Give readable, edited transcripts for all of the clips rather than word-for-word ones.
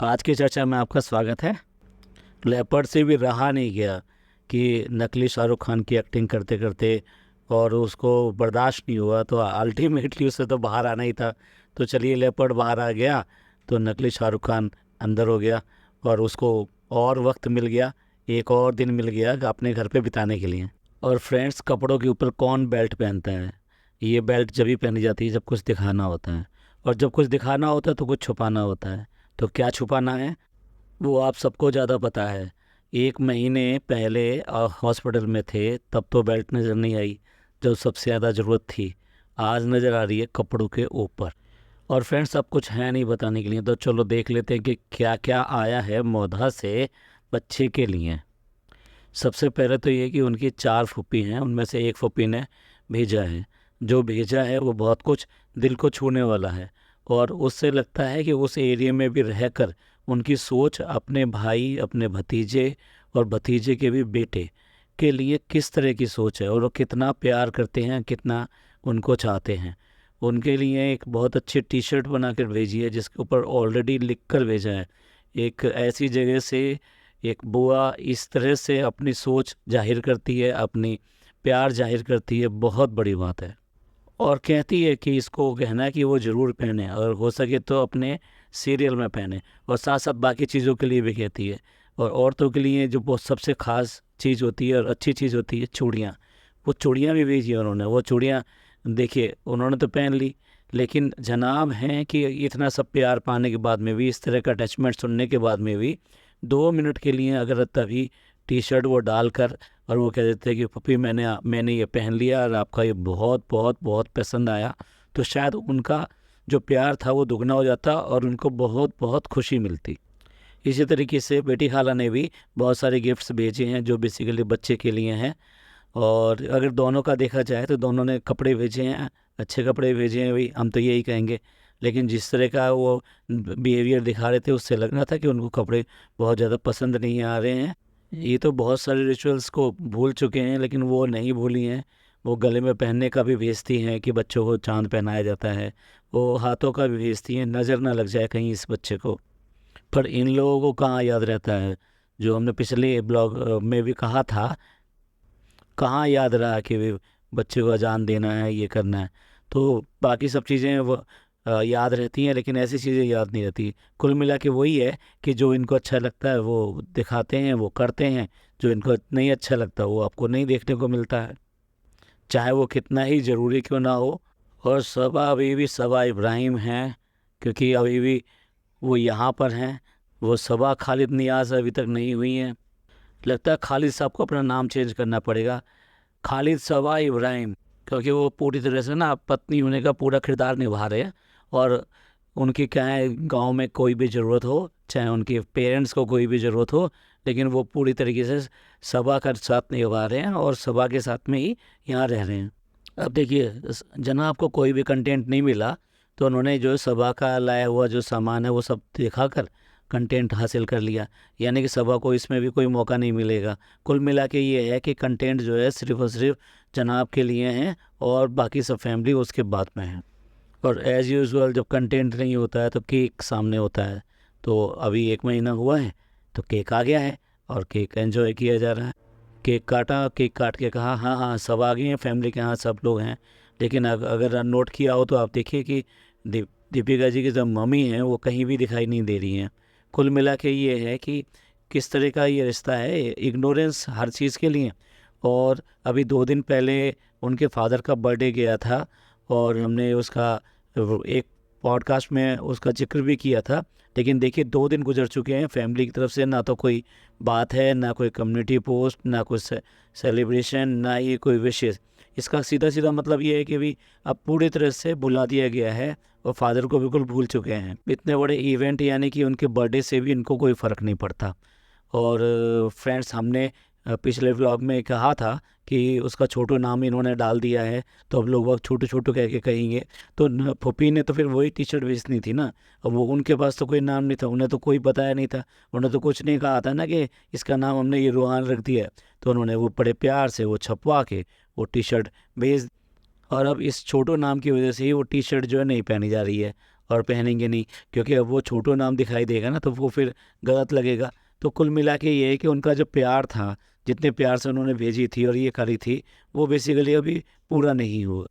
आज की चर्चा में आपका स्वागत है। लेपर्ड से भी रहा नहीं गया कि नकली शाहरुख खान की एक्टिंग करते करते और उसको बर्दाश्त नहीं हुआ, तो अल्टीमेटली उसे तो बाहर आना ही था। तो चलिए, लेपर्ड बाहर आ गया तो नकली शाहरुख खान अंदर हो गया और उसको और वक्त मिल गया, एक और दिन मिल गया अपने घर पे बिताने के लिए। और फ्रेंड्स, कपड़ों के ऊपर कौन बेल्ट पहनता है? ये बेल्ट जब भी पहनी जाती है जब कुछ दिखाना होता है, और जब कुछ दिखाना होता है तो कुछ छुपाना होता है। तो क्या छुपाना है वो आप सबको ज़्यादा पता है। 1 महीने पहले हॉस्पिटल में थे तब तो बेल्ट नज़र नहीं आई जब सबसे ज़्यादा ज़रूरत थी। आज नज़र आ रही है कपड़ों के ऊपर। और फ्रेंड्स, सब कुछ है नहीं बताने के लिए, तो चलो देख लेते हैं कि क्या क्या आया है मोधा से बच्चे के लिए। सबसे पहले तो ये कि उनकी 4 फूफी हैं, उनमें से एक फूफी ने भेजा है। जो भेजा है वो बहुत कुछ दिल को छूने वाला है, और उससे लगता है कि उस एरिया में भी रहकर उनकी सोच अपने भाई, अपने भतीजे और भतीजे के भी बेटे के लिए किस तरह की सोच है, और वो कितना प्यार करते हैं, कितना उनको चाहते हैं। उनके लिए एक बहुत अच्छी टी शर्ट बना कर भेजी है जिसके ऊपर ऑलरेडी लिख कर भेजा है, एक ऐसी जगह से एक बुआ इस तरह से अपनी सोच जाहिर करती है, अपनी प्यार जाहिर करती है, बहुत बड़ी बात है। और कहती है कि इसको कहना है कि वो ज़रूर पहने, और हो सके तो अपने सीरियल में पहने, और साथ साथ बाकी चीज़ों के लिए भी कहती है। और औरतों के लिए जो बहुत सबसे ख़ास चीज़ होती है और अच्छी चीज़ होती है, चूड़ियाँ। वो चूड़ियाँ भी भेजी है उन्होंने। वो चूड़ियाँ देखिए, उन्होंने तो पहन ली, लेकिन जनाब हैं कि इतना सब प्यार पाने के बाद में भी, इस तरह का अटैचमेंट सुनने के बाद में भी, 2 मिनट के लिए अगर तभी टी शर्ट वो डालकर और वो कह देते हैं कि पप्पी मैंने ये पहन लिया और आपका ये बहुत बहुत बहुत पसंद आया, तो शायद उनका जो प्यार था वो दुगना हो जाता और उनको बहुत बहुत खुशी मिलती। इसी तरीके से बेटी खाला ने भी बहुत सारे गिफ्ट्स भेजे हैं जो बेसिकली बच्चे के लिए हैं। और अगर दोनों का देखा जाए तो दोनों ने कपड़े भेजे हैं, अच्छे कपड़े भेजे हैं, भाई हम तो यही कहेंगे। लेकिन जिस तरह का वो बिहेवियर दिखा रहे थे उससे लग रहा था कि उनको कपड़े बहुत ज़्यादा पसंद नहीं आ रहे हैं। ये तो बहुत सारे रिचुअल्स को भूल चुके हैं, लेकिन वो नहीं भूली हैं। वो गले में पहनने का भी भेजती हैं कि बच्चों को चांद पहनाया जाता है, वो हाथों का भी भेजती हैं, नज़र ना लग जाए कहीं इस बच्चे को। पर इन लोगों को कहाँ याद रहता है, जो हमने पिछले ब्लॉग में भी कहा था, कहाँ याद रहा कि बच्चे को अजान देना है, ये करना है। तो बाकी सब चीज़ें वो याद रहती हैं, लेकिन ऐसी चीज़ें याद नहीं रहती। कुल मिला के वही है कि जो इनको अच्छा लगता है वो दिखाते हैं, वो करते हैं। जो इनको नहीं अच्छा लगता वो आपको नहीं देखने को मिलता है, चाहे वो कितना ही ज़रूरी क्यों ना हो। और सबा अभी भी सबा इब्राहिम हैं, क्योंकि अभी भी वो यहाँ पर हैं। वो सबा खालिद नियाज़ अभी तक नहीं हुई हैं। लगता है खालिद साहब को अपना नाम चेंज करना पड़ेगा, खालिद सबा इब्राहिम, क्योंकि वो पूरी तरह से ना पत्नी होने का पूरा किरदार निभा रहे हैं। और उनकी क्या है, गांव में कोई भी ज़रूरत हो, चाहे उनके पेरेंट्स को कोई भी ज़रूरत हो, लेकिन वो पूरी तरीके से सबा का साथ निभा रहे हैं और सबा के साथ में ही यहाँ रह रहे हैं। अब देखिए, जनाब को कोई भी कंटेंट नहीं मिला, तो उन्होंने जो सबा का लाया हुआ जो सामान है वो सब दिखाकर कंटेंट हासिल कर लिया। यानी कि सबा को इसमें भी कोई मौका नहीं मिलेगा। कुल मिला के ये है कि कंटेंट जो है सिर्फ और सिर्फ जनाब के लिए हैं, और बाकी सब फैमिली उसके बाद में है। और एज़ यूजुअल जब कंटेंट नहीं होता है तो केक सामने होता है। तो अभी 1 महीना हुआ है तो केक आ गया है और केक एंजॉय किया जा रहा है। केक काटा, केक काट के कहा हाँ हाँ सब आ गए हैं, फैमिली के यहाँ सब लोग हैं। लेकिन अगर नोट किया हो तो आप देखिए कि दीपिका जी की जो मम्मी हैं वो कहीं भी दिखाई नहीं दे रही हैं। कुल मिला के ये है कि किस तरह का ये रिश्ता है, इग्नोरेंस हर चीज़ के लिए। और अभी 2 दिन पहले उनके फादर का बर्थडे गया था, और हमने उसका एक पॉडकास्ट में उसका जिक्र भी किया था। लेकिन देखिए, 2 दिन गुजर चुके हैं, फैमिली की तरफ से ना तो कोई बात है, ना कोई कम्युनिटी पोस्ट, ना कोई सेलिब्रेशन, ना ही कोई विशेष। इसका सीधा सीधा मतलब ये है कि भी अब पूरी तरह से भुला दिया गया है और फादर को बिल्कुल भूल चुके हैं। इतने बड़े इवेंट यानी कि उनके बर्थडे से भी इनको कोई फ़र्क नहीं पड़ता। और फ्रेंड्स, हमने पिछले व्लॉग में कहा था कि उसका छोटू नाम इन्होंने डाल दिया है, तो अब लोग वक्त छोटू छोटू कह के कहेंगे। तो फूफी ने तो फिर वही टी शर्ट बेचनी थी ना, अब वो उनके पास तो कोई नाम नहीं था, उन्हें तो कोई बताया नहीं था। उन्हें तो कुछ नहीं कहा था ना कि इसका नाम हमने ये रूहान रख दिया है। तो उन्होंने वो बड़े प्यार से वो छपवा के वो टी शर्ट बेच। और अब इस छोटू नाम की वजह से ही वो टी शर्ट जो है नहीं पहनी जा रही है। और पहनेंगे नहीं, क्योंकि अब वो छोटू नाम दिखाई देगा ना तो वो फिर गलत लगेगा। तो कुल मिला के ये है कि उनका जो प्यार था, जितने प्यार से उन्होंने भेजी थी और ये करी थी, वो बेसिकली अभी पूरा नहीं हुआ।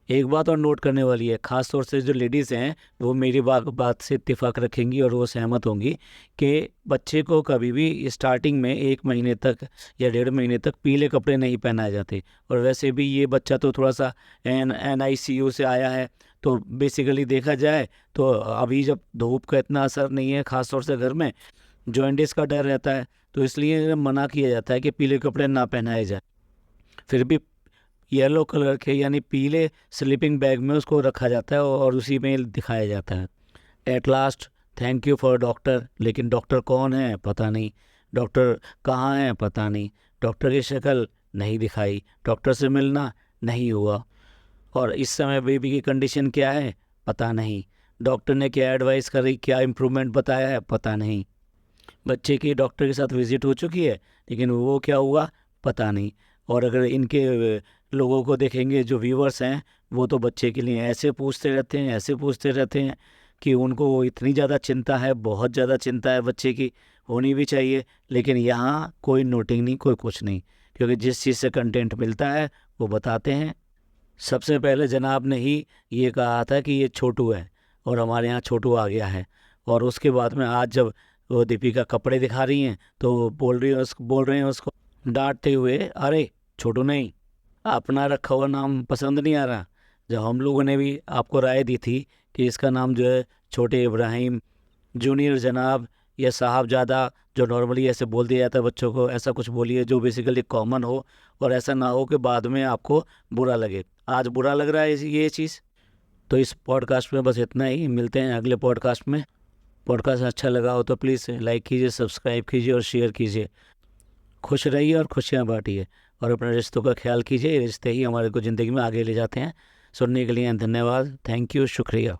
एक बात और नोट करने वाली है, ख़ास तौर से जो लेडीज़ हैं वो मेरी बात से इत्तेफाक रखेंगी और वो सहमत होंगी कि बच्चे को कभी भी स्टार्टिंग में 1 महीने तक या 1.5 महीने तक पीले कपड़े नहीं पहनाए जाते। और वैसे भी ये बच्चा तो थोड़ा सा NICU से आया है, तो बेसिकली देखा जाए तो अभी जब धूप का इतना असर नहीं है, ख़ास तौर से घर में जॉइंटिस का डर रहता है, तो इसलिए मना किया जाता है कि पीले कपड़े ना पहनाए जाए। फिर भी येलो कलर के यानी पीले स्लीपिंग बैग में उसको रखा जाता है और उसी में दिखाया जाता है। At last thank you for doctor, लेकिन डॉक्टर कौन है पता नहीं, डॉक्टर कहाँ है पता नहीं, डॉक्टर की शक्ल नहीं दिखाई, डॉक्टर से मिलना नहीं हुआ, और इस समय बेबी की कंडीशन क्या है पता नहीं, डॉक्टर ने क्या एडवाइस करी, क्या इम्प्रूवमेंट बताया है पता नहीं। बच्चे की डॉक्टर के साथ विजिट हो चुकी है, लेकिन वो क्या हुआ पता नहीं। और अगर इनके लोगों को देखेंगे जो व्यूवर्स हैं, वो तो बच्चे के लिए ऐसे पूछते रहते हैं, ऐसे पूछते रहते हैं कि उनको इतनी ज़्यादा चिंता है, बहुत ज़्यादा चिंता है बच्चे की, होनी भी चाहिए। लेकिन यहाँ कोई नोटिंग नहीं, कोई कुछ नहीं, क्योंकि जिस चीज़ से कंटेंट मिलता है वो बताते हैं। सबसे पहले जनाब ने ही ये कहा था कि ये छोटू है और हमारे यहाँ छोटू आ गया है, और उसके बाद में आज जब वो दीपिका कपड़े दिखा रही हैं तो बोल रहे हैं उसको डांटते हुए, अरे छोटू नहीं, अपना रखा हुआ नाम पसंद नहीं आ रहा। जब हम लोगों ने भी आपको राय दी थी कि इसका नाम जो है छोटे इब्राहिम, जूनियर जनाब या साहबजादा, जो नॉर्मली ऐसे बोल दिया जाता है बच्चों को, ऐसा कुछ बोलिए जो बेसिकली कॉमन हो, और ऐसा ना हो कि बाद में आपको बुरा लगे। आज बुरा लग रहा है ये चीज़। तो इस पॉडकास्ट में बस इतना ही, मिलते हैं अगले पॉडकास्ट में। पॉडकास्ट अच्छा लगा हो तो प्लीज़ लाइक कीजिए, सब्सक्राइब कीजिए और शेयर कीजिए। खुश रहिए और खुशियाँ बांटिए, और अपने रिश्तों का ख्याल कीजिए, ये रिश्ते ही हमारे को ज़िंदगी में आगे ले जाते हैं। सुनने के लिए धन्यवाद, थैंक यू, शुक्रिया।